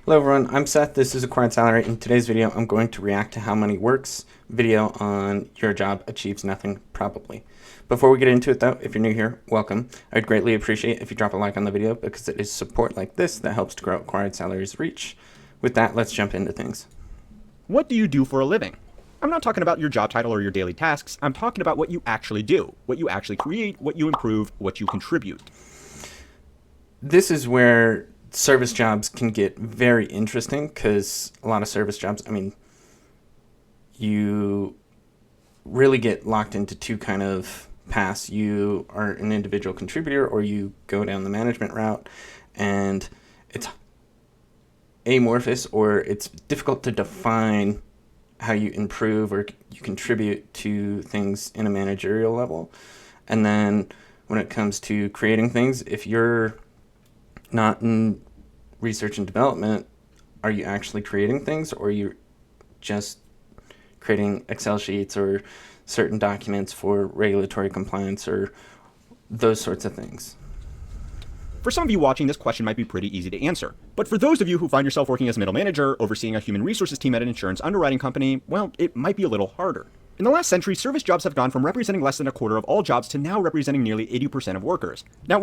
Hello everyone, I'm Seth, this is Acquired Salary. In today's video, I'm going to react to how money works video on your job achieves nothing, probably. Before we get into it though, if you're new here, welcome. I'd greatly appreciate if you drop a like on the video because it is support like this that helps to grow Acquired Salary's reach. With that, let's jump into things. What do you do for a living? I'm not talking about your job title or your daily tasks. I'm talking about what you actually do, what you actually create, what you improve, what you contribute. This is where service jobs can get very interesting because a lot of service jobs, you really get locked into two kind of paths. You are an individual contributor or you go down the management route, and it's amorphous or it's difficult to define how you improve or you contribute to things in a managerial level. And then when it comes to creating things, if you're not in research and development, are you actually creating things, or are you just creating Excel sheets or certain documents for regulatory compliance or those sorts of things? For some of you watching, this question might be pretty easy to answer. But for those of you who find yourself working as a middle manager, overseeing a human resources team at an insurance underwriting company, well, it might be a little harder. In the last century, service jobs have gone from representing less than a quarter of all jobs to now representing nearly 80% of workers. Now,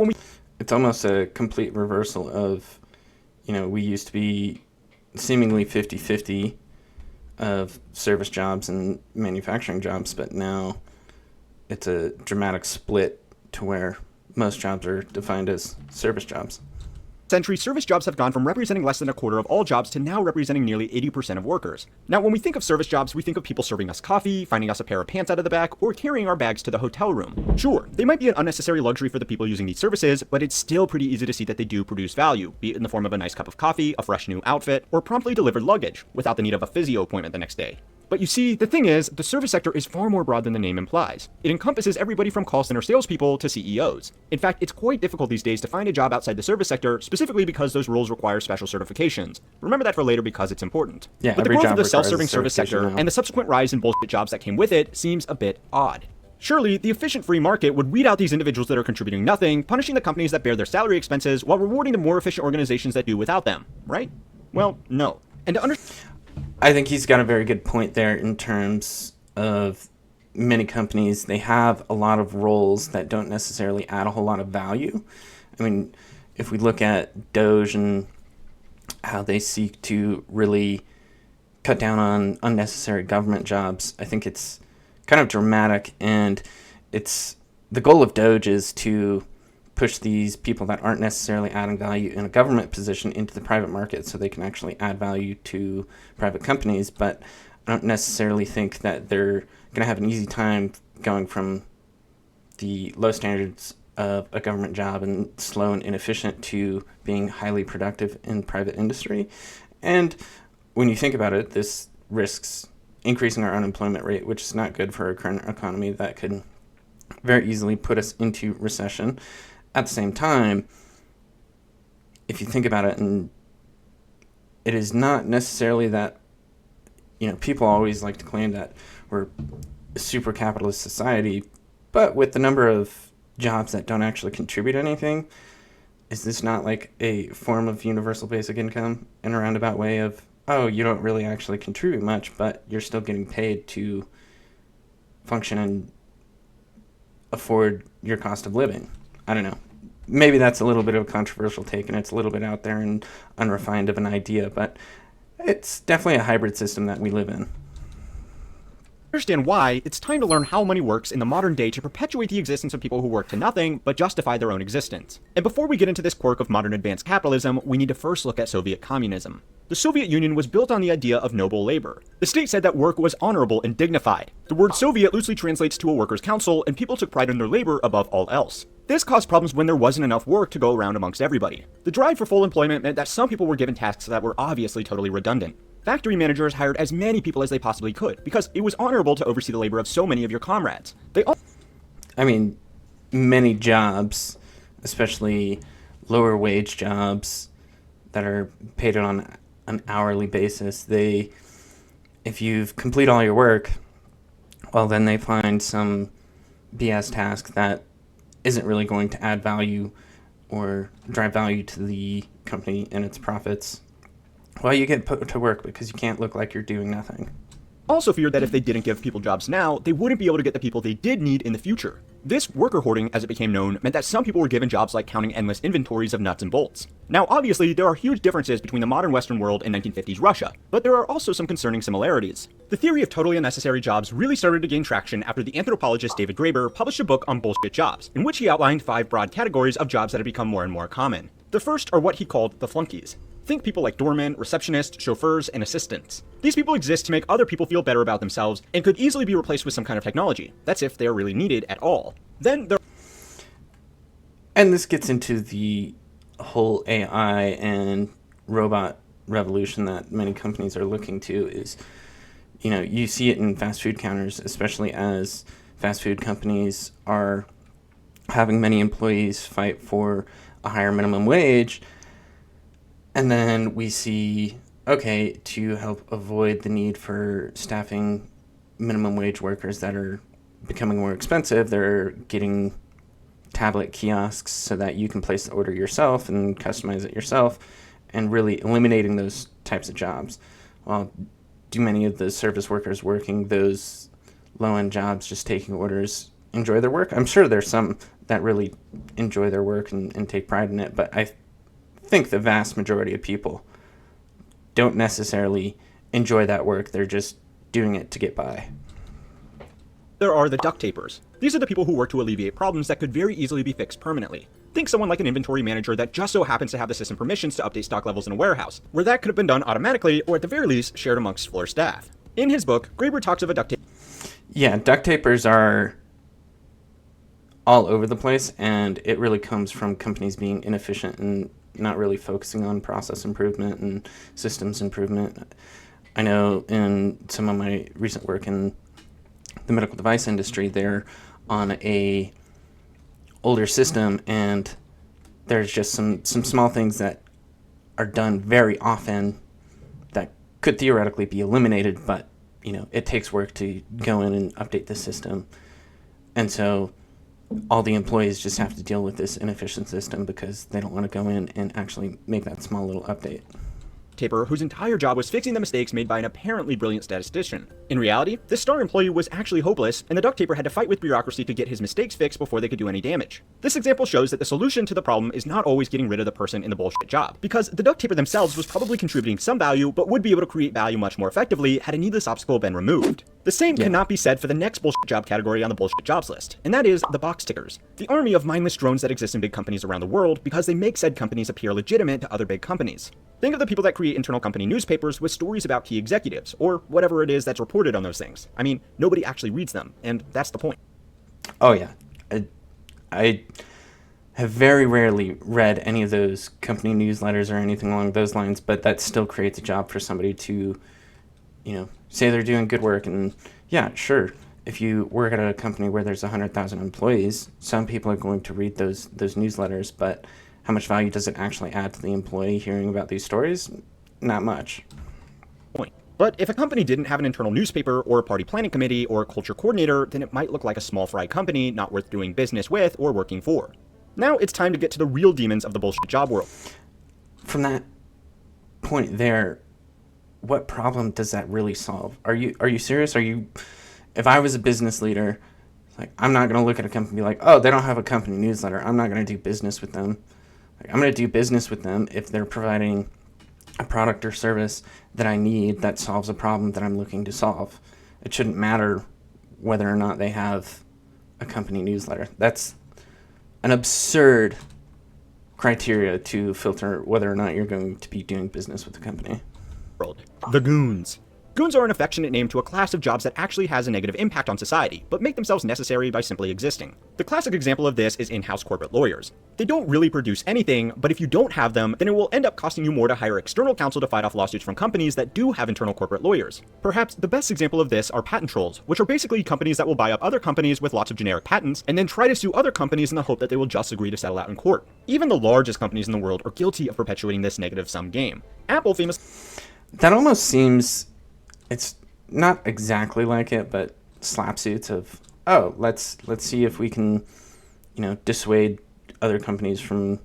It's almost a complete reversal of, we used to be seemingly 50-50 of service jobs and manufacturing jobs, but now it's a dramatic split to where most jobs are defined as service jobs. Century, service jobs have gone from representing less than a quarter of all jobs to now representing nearly 80% of workers. Now, when we think of service jobs, we think of people serving us coffee, finding us a pair of pants out of the back, or carrying our bags to the hotel room. Sure, they might be an unnecessary luxury for the people using these services, but it's still pretty easy to see that they do produce value, be it in the form of a nice cup of coffee, a fresh new outfit, or promptly delivered luggage, without the need of a physio appointment the next day. But you see, the thing is, the service sector is far more broad than the name implies. It encompasses everybody from call center salespeople to CEOs. In fact, it's quite difficult these days to find a job outside the service sector, specifically because those roles require special certifications. Remember that for later because it's important. Yeah, but the every growth job of the requires self-serving a service certification sector now. and the subsequent rise in bullshit jobs that came with it seems a bit odd. Surely, the efficient free market would weed out these individuals that are contributing nothing, punishing the companies that bear their salary expenses while rewarding the more efficient organizations that do without them, right? Well, no. And to understand, I think he's got a very good point there in terms of many companies. They have a lot of roles that don't necessarily add a whole lot of value. If we look at Doge and how they seek to really cut down on unnecessary government jobs, I think it's kind of dramatic, and it's the goal of Doge is to push these people that aren't necessarily adding value in a government position into the private market so they can actually add value to private companies. But I don't necessarily think that they're going to have an easy time going from the low standards of a government job and slow and inefficient to being highly productive in private industry. And when you think about it, this risks increasing our unemployment rate, which is not good for our current economy. That could very easily put us into recession. At the same time, if you think about it, and it is not necessarily that, people always like to claim that we're a super capitalist society, but with the number of jobs that don't actually contribute anything, is this not like a form of universal basic income in a roundabout way of, oh, you don't really actually contribute much, but you're still getting paid to function and afford your cost of living? I don't know. Maybe that's a little bit of a controversial take and it's a little bit out there and unrefined of an idea, but it's definitely a hybrid system that we live in. understand why, it's time to learn how money works in the modern day to perpetuate the existence of people who work to nothing but justify their own existence. And before we get into this quirk of modern advanced capitalism, we need to first look at Soviet communism. The Soviet Union was built on the idea of noble labor. The state said that work was honorable and dignified. The word Soviet loosely translates to a workers' council, and people took pride in their labor above all else. This caused problems when there wasn't enough work to go around amongst everybody. The drive for full employment meant that some people were given tasks that were obviously totally redundant. Factory managers hired as many people as they possibly could, because it was honorable to oversee the labor of so many of your comrades. Many jobs, especially lower wage jobs that are paid on an hourly basis, if you've complete all your work, well, then they find some BS task that isn't really going to add value or drive value to the company and its profits, Well, you get put to work because you can't look like you're doing nothing. Also feared that if they didn't give people jobs now, they wouldn't be able to get the people they did need in the future. This worker hoarding, as it became known, meant that some people were given jobs like counting endless inventories of nuts and bolts. Now, obviously, there are huge differences between the modern Western world and 1950s Russia, but there are also some concerning similarities. The theory of totally unnecessary jobs really started to gain traction after the anthropologist David Graeber published a book on bullshit jobs, in which he outlined 5 broad categories of jobs that had become more and more common. The first are what he called the flunkies. Think people like doormen, receptionists, chauffeurs, and assistants. These people exist to make other people feel better about themselves and could easily be replaced with some kind of technology. That's if they are really needed at all. Then there And this gets into the whole AI and robot revolution that many companies are looking to is, you see it in fast food counters, especially as fast food companies are having many employees fight for a higher minimum wage. And then we see, okay, to help avoid the need for staffing minimum wage workers that are becoming more expensive, they're getting tablet kiosks so that you can place the order yourself and customize it yourself, and really eliminating those types of jobs. Well, do many of the service workers working those low-end jobs, just taking orders, enjoy their work? I'm sure there's some that really enjoy their work and take pride in it, but I think the vast majority of people don't necessarily enjoy that work. They're just doing it to get by. are the duct tapers. These are the people who work to alleviate problems that could very easily be fixed permanently. Think someone like an inventory manager that just so happens to have the system permissions to update stock levels in a warehouse, where that could have been done automatically or at the very least shared amongst floor staff. In his book, Graeber talks of a duct taper. Yeah, duct tapers are all over the place, and it really comes from companies being inefficient and not really focusing on process improvement and systems improvement. I know in some of my recent work in the medical device industry, they're on a older system, and there's just some small things that are done very often that could theoretically be eliminated, but it takes work to go in and update the system. And so all the employees just have to deal with this inefficient system because they don't want to go in and actually make that small little update. Taper, whose entire job was fixing the mistakes made by an apparently brilliant statistician. In reality, this star employee was actually hopeless, and the duct taper had to fight with bureaucracy to get his mistakes fixed before they could do any damage. This example shows that the solution to the problem is not always getting rid of the person in the bullshit job, because the duct taper themselves was probably contributing some value, but would be able to create value much more effectively had a needless obstacle been removed. The same cannot be said for the next bullshit job category on the bullshit jobs list, and that is the box tickers, the army of mindless drones that exist in big companies around the world because they make said companies appear legitimate to other big companies. Think of the people that create internal company newspapers with stories about key executives, or whatever it is that's reported on those things. I mean, nobody actually reads them, and that's the point. Oh yeah, I have very rarely read any of those company newsletters or anything along those lines, but that still creates a job for somebody to, say they're doing good work. And yeah, sure, if you work at a company where there's 100,000 employees, some people are going to read those newsletters, but how much value does it actually add to the employee hearing about these stories? Not much. But if a company didn't have an internal newspaper or a party planning committee or a culture coordinator, then it might look like a small fry company not worth doing business with or working for. Now it's time to get to the real demons of the bullshit job world. From that point there, what problem does that really solve? Are you serious? If I was a business leader, I'm not going to look at a company and be like, oh, they don't have a company newsletter, I'm not going to do business with them. I'm going to do business with them if they're providing a product or service that I need that solves a problem that I'm looking to solve. It shouldn't matter whether or not they have a company newsletter. That's an absurd criteria to filter whether or not you're going to be doing business with the company. The Goons. Goons are an affectionate name to a class of jobs that actually has a negative impact on society, but make themselves necessary by simply existing. The classic example of this is in-house corporate lawyers. They don't really produce anything, but if you don't have them, then it will end up costing you more to hire external counsel to fight off lawsuits from companies that do have internal corporate lawyers. Perhaps the best example of this are patent trolls, which are basically companies that will buy up other companies with lots of generic patents, and then try to sue other companies in the hope that they will just agree to settle out in court. Even the largest companies in the world are guilty of perpetuating this negative-sum game. Apple famous... That almost seems... It's not exactly like it, but slapsuits of, oh, let's see if we can, dissuade other companies from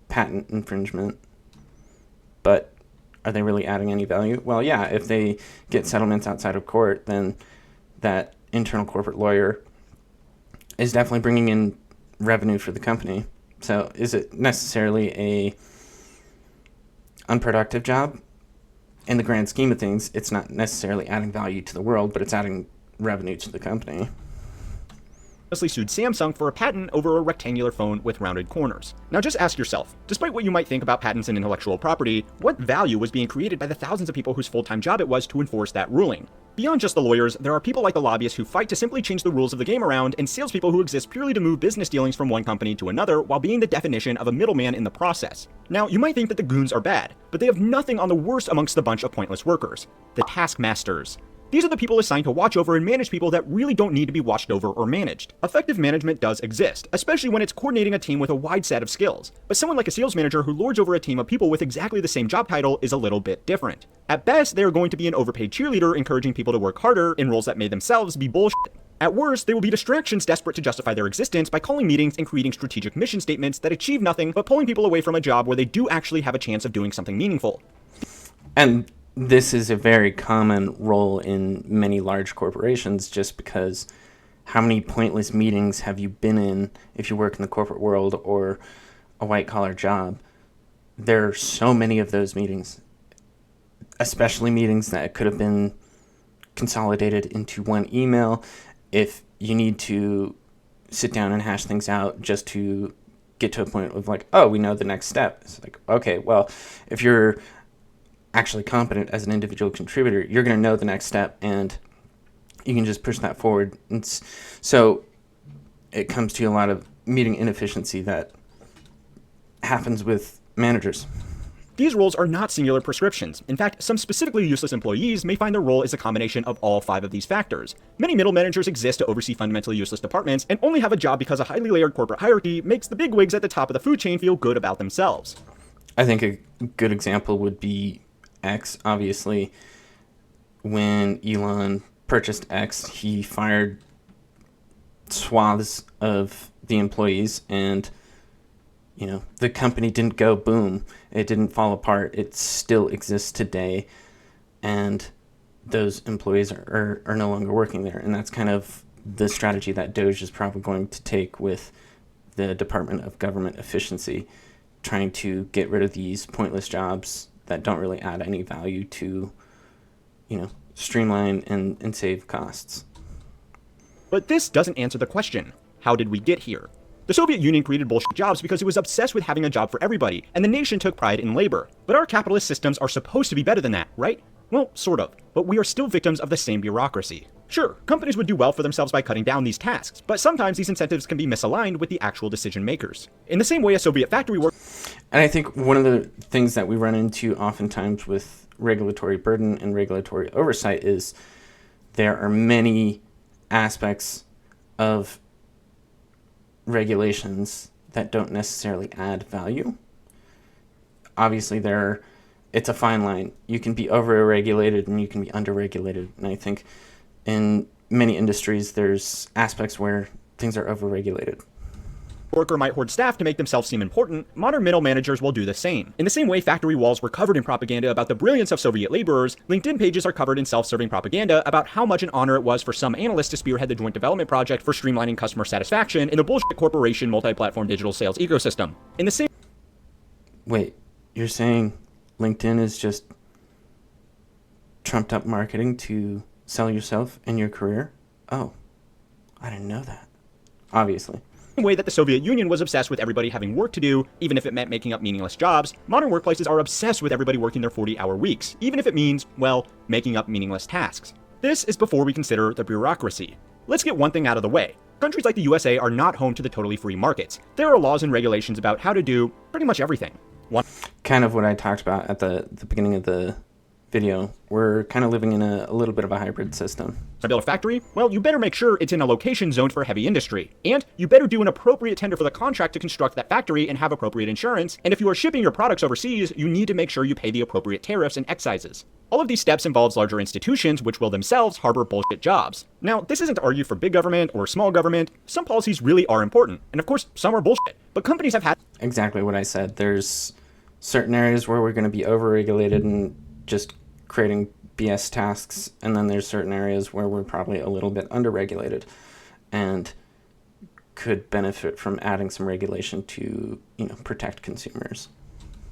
patent infringement. But are they really adding any value? Well, yeah, if they get settlements outside of court, then that internal corporate lawyer is definitely bringing in revenue for the company. So is it necessarily a unproductive job? In the grand scheme of things, it's not necessarily adding value to the world, but it's adding revenue to the company. Sued Samsung for a patent over a rectangular phone with rounded corners. Now just ask yourself, despite what you might think about patents and intellectual property, what value was being created by the thousands of people whose full-time job it was to enforce that ruling? Beyond just the lawyers, there are people like the lobbyists who fight to simply change the rules of the game around, and salespeople who exist purely to move business dealings from one company to another while being the definition of a middleman in the process. Now, you might think that the goons are bad, but they have nothing on the worst amongst the bunch of pointless workers: the taskmasters. These are the people assigned to watch over and manage people that really don't need to be watched over or managed. Effective management does exist, especially when it's coordinating a team with a wide set of skills. But someone like a sales manager who lords over a team of people with exactly the same job title is a little bit different. At best, they are going to be an overpaid cheerleader encouraging people to work harder in roles that may themselves be bullshit. At worst, they will be distractions desperate to justify their existence by calling meetings and creating strategic mission statements that achieve nothing but pulling people away from a job where they do actually have a chance of doing something meaningful. And this is a very common role in many large corporations, just because how many pointless meetings have you been in if you work in the corporate world or a white-collar job? There are so many of those meetings, especially meetings that could have been consolidated into one email. If you need to sit down and hash things out just to get to a point of like, oh, we know the next step. It's like, okay, well, if you're actually competent as an individual contributor, you're going to know the next step and you can just push that forward. So it comes to a lot of meeting inefficiency that happens with managers. These roles are not singular prescriptions. In fact, some specifically useless employees may find their role is a combination of all 5 of these factors. Many middle managers exist to oversee fundamentally useless departments and only have a job because a highly layered corporate hierarchy makes the bigwigs at the top of the food chain feel good about themselves. I think a good example would be X. Obviously, when Elon purchased X, he fired swaths of the employees, and the company didn't go boom. It didn't fall apart. It still exists today, and those employees are no longer working there. And that's kind of the strategy that Doge is probably going to take with the Department of Government Efficiency, trying to get rid of these pointless jobs that don't really add any value to, streamline and save costs. But this doesn't answer the question: how did we get here? The Soviet Union created bullshit jobs because it was obsessed with having a job for everybody, and the nation took pride in labor. But our capitalist systems are supposed to be better than that, right? Well, sort of, but we are still victims of the same bureaucracy. Sure, companies would do well for themselves by cutting down these tasks, but sometimes these incentives can be misaligned with the actual decision makers. In the same way a Soviet factory worker... And I think one of the things that we run into oftentimes with regulatory burden and regulatory oversight is there are many aspects of regulations that don't necessarily add value. Obviously, it's a fine line. You can be over-regulated and you can be under-regulated. And I think in many industries, there's aspects where things are over-regulated. Worker might hoard staff to make themselves seem important. Modern middle managers will do the same. In the same way factory walls were covered in propaganda about the brilliance of Soviet laborers, LinkedIn pages are covered in self-serving propaganda about how much an honor it was for some analyst to spearhead the joint development project for streamlining customer satisfaction in the bullshit corporation multi-platform digital sales ecosystem. In the same... Wait, you're saying LinkedIn is just trumped up marketing to sell yourself and your career? Oh, I didn't know that. Obviously. Way that the Soviet Union was obsessed with everybody having work to do, even if it meant making up meaningless jobs, modern workplaces are obsessed with everybody working their 40-hour weeks, even if it means, well, making up meaningless tasks. This is before we consider the bureaucracy. Let's get one thing out of the way. Countries like the USA are not home to the totally free markets. There are laws and regulations about how to do pretty much everything. Kind of what I talked about at the beginning of the video. We're kind of living in a little bit of a hybrid system. To build a factory? Well, you better make sure it's in a location zoned for heavy industry. And you better do an appropriate tender for the contract to construct that factory and have appropriate insurance. And if you are shipping your products overseas, you need to make sure you pay the appropriate tariffs and excises. All of these steps involves larger institutions, which will themselves harbor bullshit jobs. Now, this isn't to argue for big government or small government. Some policies really are important. And of course, some are bullshit. But companies have had... Exactly what I said. There's certain areas where we're going to be overregulated and just creating BS tasks, and then there's certain areas where we're probably a little bit underregulated and could benefit from adding some regulation to, protect consumers.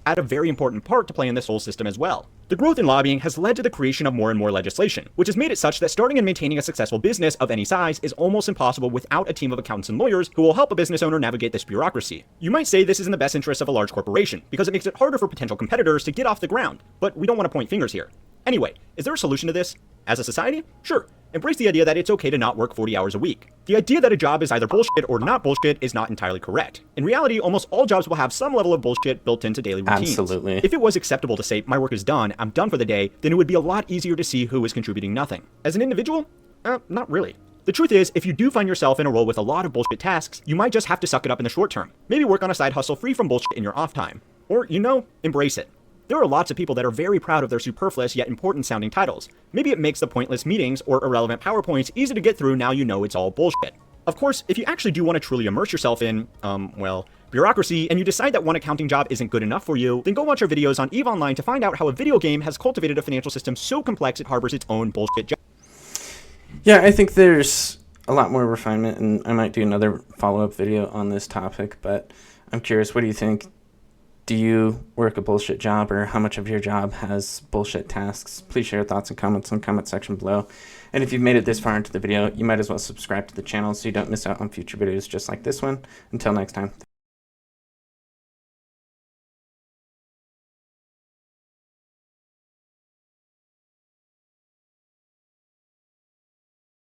Add a very important part to play in this whole system as well. The growth in lobbying has led to the creation of more and more legislation, which has made it such that starting and maintaining a successful business of any size is almost impossible without a team of accountants and lawyers who will help a business owner navigate this bureaucracy. You might say this is in the best interest of a large corporation, because it makes it harder for potential competitors to get off the ground, but we don't want to point fingers here. Anyway, is there a solution to this? As a society? Sure. Embrace the idea that it's okay to not work 40 hours a week. The idea that a job is either bullshit or not bullshit is not entirely correct. In reality, almost all jobs will have some level of bullshit built into daily routines. Absolutely. If it was acceptable to say, my work is done, I'm done for the day, then it would be a lot easier to see who is contributing nothing. As an individual? Not really. The truth is, if you do find yourself in a role with a lot of bullshit tasks, you might just have to suck it up in the short term. Maybe work on a side hustle free from bullshit in your off time. Or, embrace it. There are lots of people that are very proud of their superfluous yet important sounding titles. Maybe it makes the pointless meetings or irrelevant PowerPoints easy to get through now you know it's all bullshit. Of course, if you actually do want to truly immerse yourself in, bureaucracy, and you decide that one accounting job isn't good enough for you, then go watch our videos on EVE Online to find out how a video game has cultivated a financial system so complex it harbors its own bullshit job. Yeah, I think there's a lot more refinement, and I might do another follow-up video on this topic, but I'm curious, what do you think? Do you work a bullshit job, or how much of your job has bullshit tasks? Please share your thoughts and comments in the comment section below. And if you've made it this far into the video, you might as well subscribe to the channel so you don't miss out on future videos just like this one. Until next time.